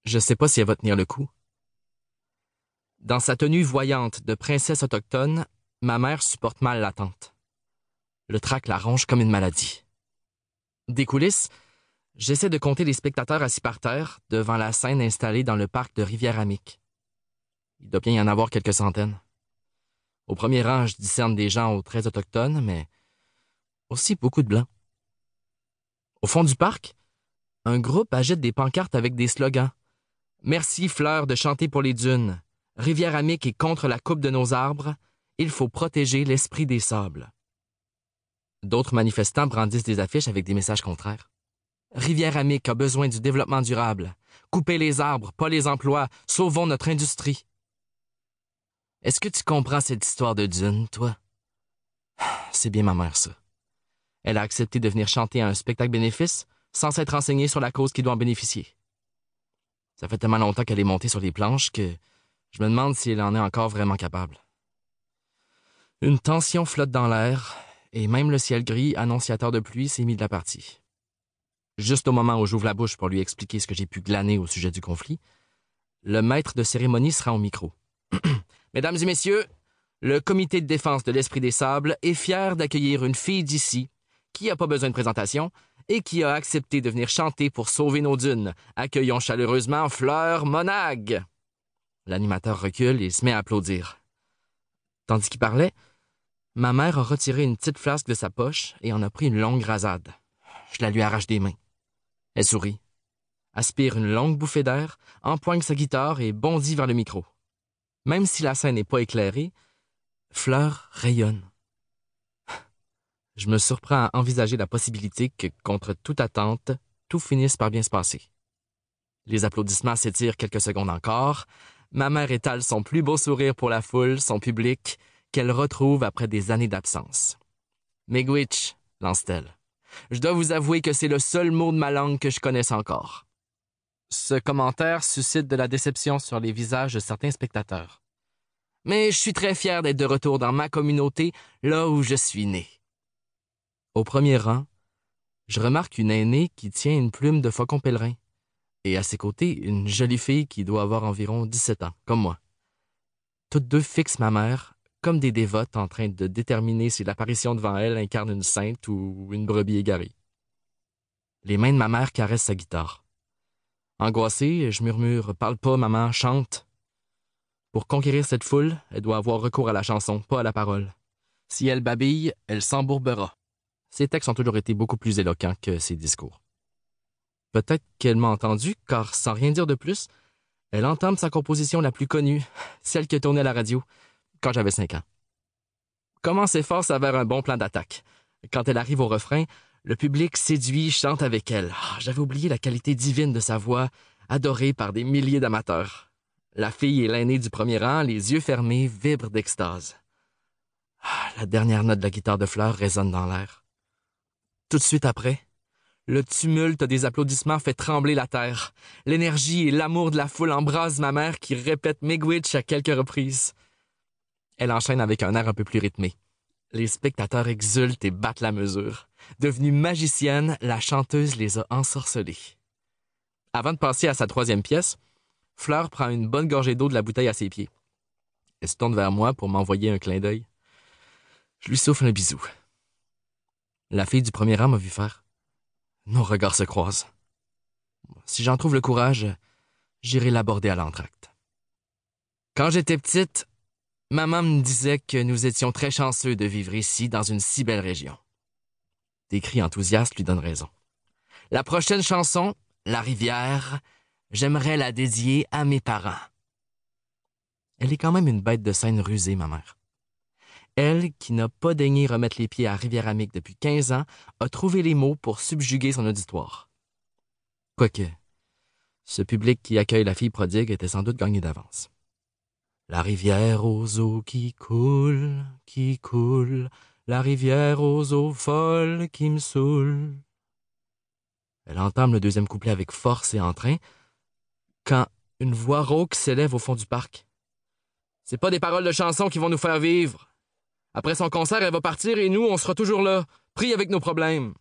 Je sais pas si elle va tenir le coup. Dans sa tenue voyante de princesse autochtone, ma mère supporte mal l'attente. Le trac la ronge comme une maladie. Des coulisses, j'essaie de compter les spectateurs assis par terre devant la scène installée dans le parc de Rivière-Amique. Il doit bien y en avoir quelques centaines. Au premier rang, je discerne des gens aux traits autochtones, mais aussi beaucoup de blancs. Au fond du parc, un groupe agite des pancartes avec des slogans. « Merci, Fleur, de chanter pour les dunes. Rivière-Amique est contre la coupe de nos arbres. Il faut protéger l'esprit des sables. » D'autres manifestants brandissent des affiches avec des messages contraires. « Rivière-Amique a besoin du développement durable. Coupez les arbres, pas les emplois. Sauvons notre industrie. » Est-ce que tu comprends cette histoire de dunes, toi? C'est bien ma mère, ça. Elle a accepté de venir chanter à un spectacle bénéfice sans s'être renseignée sur la cause qui doit en bénéficier. Ça fait tellement longtemps qu'elle est montée sur les planches que je me demande si elle en est encore vraiment capable. Une tension flotte dans l'air, et même le ciel gris, annonciateur de pluie, s'est mis de la partie. Juste au moment où j'ouvre la bouche pour lui expliquer ce que j'ai pu glaner au sujet du conflit, le maître de cérémonie se rend au micro. « Mesdames et messieurs, le Comité de défense de l'Esprit des Sables est fier d'accueillir une fille d'ici qui n'a pas besoin de présentation et qui a accepté de venir chanter pour sauver nos dunes. Accueillons chaleureusement Fleur Monag. » L'animateur recule et se met à applaudir. Tandis qu'il parlait, ma mère a retiré une petite flasque de sa poche et en a pris une longue rasade. Je la lui arrache des mains. Elle sourit, aspire une longue bouffée d'air, empoigne sa guitare et bondit vers le micro. Même si la scène n'est pas éclairée, Fleur rayonne. Je me surprends à envisager la possibilité que, contre toute attente, tout finisse par bien se passer. Les applaudissements s'étirent quelques secondes encore. Ma mère étale son plus beau sourire pour la foule, son public, qu'elle retrouve après des années d'absence. « Miigwech », lance-t-elle. « Je dois vous avouer que c'est le seul mot de ma langue que je connaisse encore. » Ce commentaire suscite de la déception sur les visages de certains spectateurs. Mais je suis très fier d'être de retour dans ma communauté, là où je suis né. Au premier rang, je remarque une aînée qui tient une plume de faucon pèlerin, et à ses côtés, une jolie fille qui doit avoir environ 17 ans, comme moi. Toutes deux fixent ma mère, comme des dévotes en train de déterminer si l'apparition devant elle incarne une sainte ou une brebis égarée. Les mains de ma mère caressent sa guitare. Angoissé, je murmure « Parle pas, maman, chante ». Pour conquérir cette foule, elle doit avoir recours à la chanson, pas à la parole. Si elle babille, elle s'embourbera. Ses textes ont toujours été beaucoup plus éloquents que ses discours. Peut-être qu'elle m'a entendu, car sans rien dire de plus, elle entame sa composition la plus connue, celle qui tournait à la radio, quand j'avais 5 ans. Comment s'efforce vers un bon plan d'attaque. Quand elle arrive au refrain, le public séduit chante avec elle. J'avais oublié la qualité divine de sa voix, adorée par des milliers d'amateurs. La fille et l'aînée du premier rang, les yeux fermés, vibrent d'extase. La dernière note de la guitare de Fleur résonne dans l'air. Tout de suite après, le tumulte des applaudissements fait trembler la terre. L'énergie et l'amour de la foule embrasent ma mère qui répète Miigwech à quelques reprises. Elle enchaîne avec un air un peu plus rythmé. Les spectateurs exultent et battent la mesure. Devenue magicienne, la chanteuse les a ensorcelés. Avant de passer à sa troisième pièce, Fleur prend une bonne gorgée d'eau de la bouteille à ses pieds. Elle se tourne vers moi pour m'envoyer un clin d'œil. Je lui souffle un bisou. La fille du premier rang m'a vu faire. Nos regards se croisent. Si j'en trouve le courage, j'irai l'aborder à l'entracte. Quand j'étais petite, maman me disait que nous étions très chanceux de vivre ici, dans une si belle région. Des cris enthousiastes lui donnent raison. La prochaine chanson, La rivière, j'aimerais la dédier à mes parents. Elle est quand même une bête de scène rusée, ma mère. Elle, qui n'a pas daigné remettre les pieds à Rivière-Amique depuis 15 ans, a trouvé les mots pour subjuguer son auditoire. Quoique, ce public qui accueille la fille prodigue était sans doute gagné d'avance. La rivière aux eaux qui coule, la rivière aux eaux folles qui me saoulent. Elle entame le deuxième couplet avec force et entrain, quand une voix rauque s'élève au fond du parc. C'est pas des paroles de chansons qui vont nous faire vivre. Après son concert, elle va partir et nous, on sera toujours là, pris avec nos problèmes.